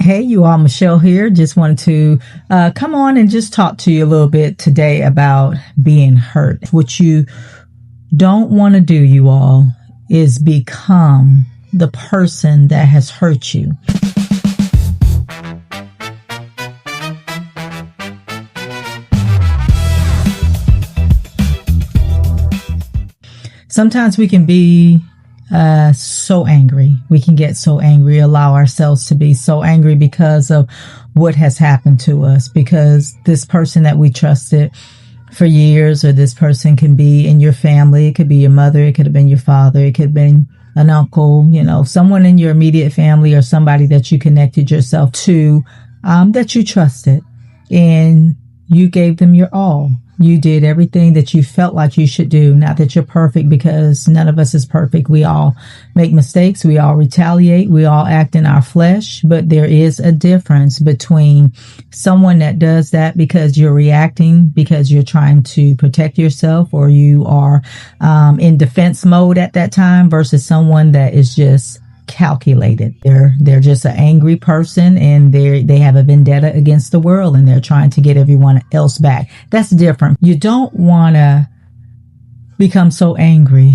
Hey, you all, Michelle here. Just wanted to come on and just talk to you a little bit today about being hurt. What you don't want to do, you all, is become the person that has hurt you. Sometimes we can be so angry. We can get so angry, allow ourselves to be so angry because of what has happened to us, because this person that we trusted for years, or this person can be in your family. It could be your mother. It could have been your father. It could have been an uncle, someone in your immediate family, or somebody that you connected yourself to, that you trusted, and you gave them your all. You did everything that you felt like you should do. Not that you're perfect, because none of us is perfect. We all make mistakes. We all retaliate. We all act in our flesh. But there is a difference between someone that does that because you're reacting, because you're trying to protect yourself, or you are in defense mode at that time, versus someone that is just calculated. They're just an angry person, and they have a vendetta against the world, and they're trying to get everyone else back. That's different. You don't want to become so angry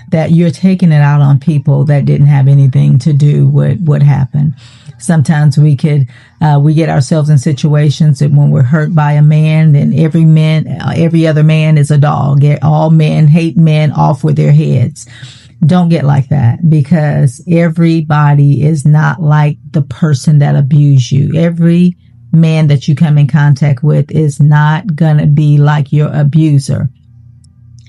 that you're taking it out on people that didn't have anything to do with what happened. Sometimes we get ourselves in situations that when we're hurt by a man, then every other man is a dog. All men hate men, off with their heads. Don't get like that, because everybody is not like the person that abused you. Every man that you come in contact with is not going to be like your abuser.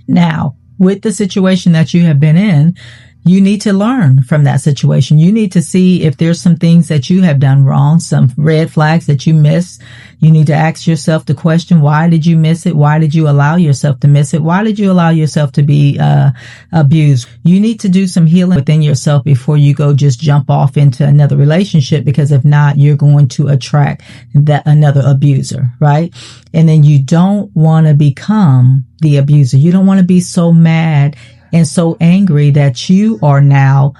Now, with the situation that you have been in, you need to learn from that situation. You need to see if there's some things that you have done wrong, some red flags that you missed. You need to ask yourself the question, why did you miss it? Why did you allow yourself to miss it? Why did you allow yourself to be abused? You need to do some healing within yourself before you go just jump off into another relationship, because if not, you're going to attract another abuser, right? And then you don't want to become the abuser. You don't want to be so mad and so angry that you are now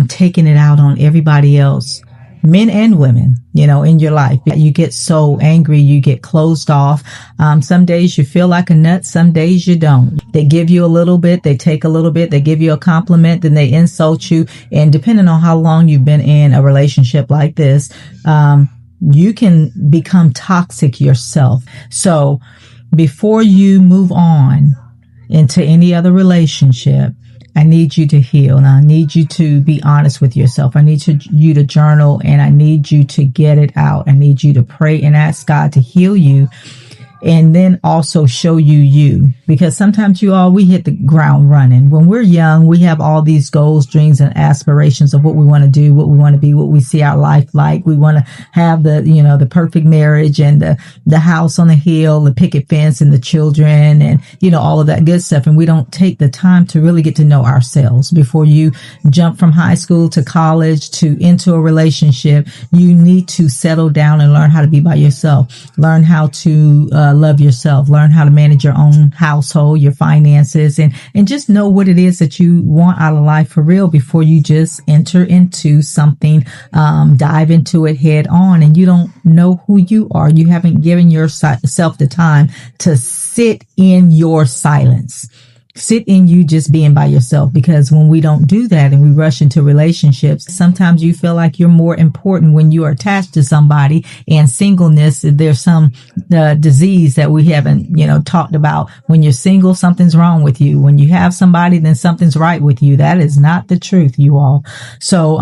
taking it out on everybody else, men and women, in your life. You get so angry, you get closed off. Some days you feel like a nut, some days you don't. They give you a little bit, they take a little bit, they give you a compliment, then they insult you. And depending on how long you've been in a relationship like this, you can become toxic yourself. So before you move on into any other relationship, I need you to heal, and I need you to be honest with yourself. I need you to journal, and I need you to get it out. I need you to pray and ask God to heal you, and then also show you, because sometimes we hit the ground running. When we're young, we have all these goals, dreams, and aspirations of what we want to do, what we want to be, what we see our life like. We want to have the perfect marriage, and the house on the hill, the picket fence, and the children, and, all of that good stuff. And we don't take the time to really get to know ourselves. Before you jump from high school to college to into a relationship, you need to settle down and learn how to be by yourself. Learn how to love yourself, learn how to manage your own household, your finances, and just know what it is that you want out of life for real before you just enter into something, dive into it head on, and you don't know who you are. You haven't given yourself the time to sit in your silence. Sit in you just being by yourself, because when we don't do that and we rush into relationships, sometimes you feel like you're more important when you are attached to somebody. And singleness, there's some disease that we haven't, talked about. When you're single, something's wrong with you. When you have somebody, then something's right with you. That is not the truth, you all. So,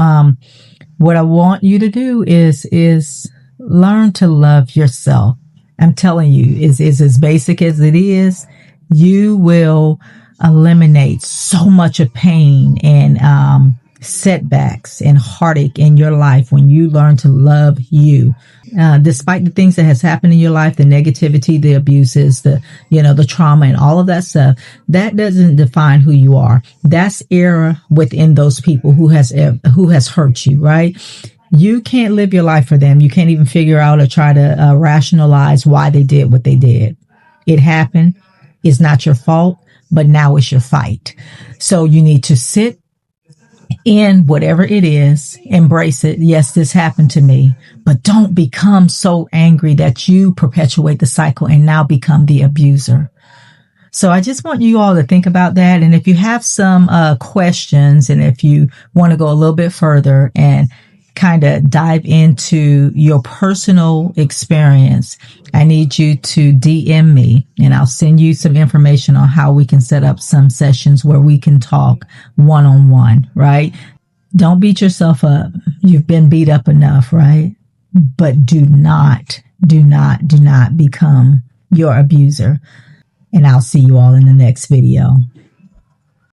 what I want you to do is learn to love yourself. I'm telling you, is as basic as it is. You will eliminate so much of pain and setbacks and heartache in your life when you learn to love you. Despite the things that has happened in your life, the negativity, the abuses, the trauma, and all of that stuff, that doesn't define who you are. That's error within those people who has hurt you, right? You can't live your life for them. You can't even figure out or try to rationalize why they did what they did. It happened. It's not your fault, but now it's your fight. So you need to sit in whatever it is, embrace it. Yes, this happened to me, but don't become so angry that you perpetuate the cycle and now become the abuser. So I just want you all to think about that. And if you have some questions, and if you want to go a little bit further and kind of dive into your personal experience, I need you to DM me and I'll send you some information on how we can set up some sessions where we can talk one-on-one, right? Don't beat yourself up. You've been beat up enough, right? But do not become your abuser. And I'll see you all in the next video.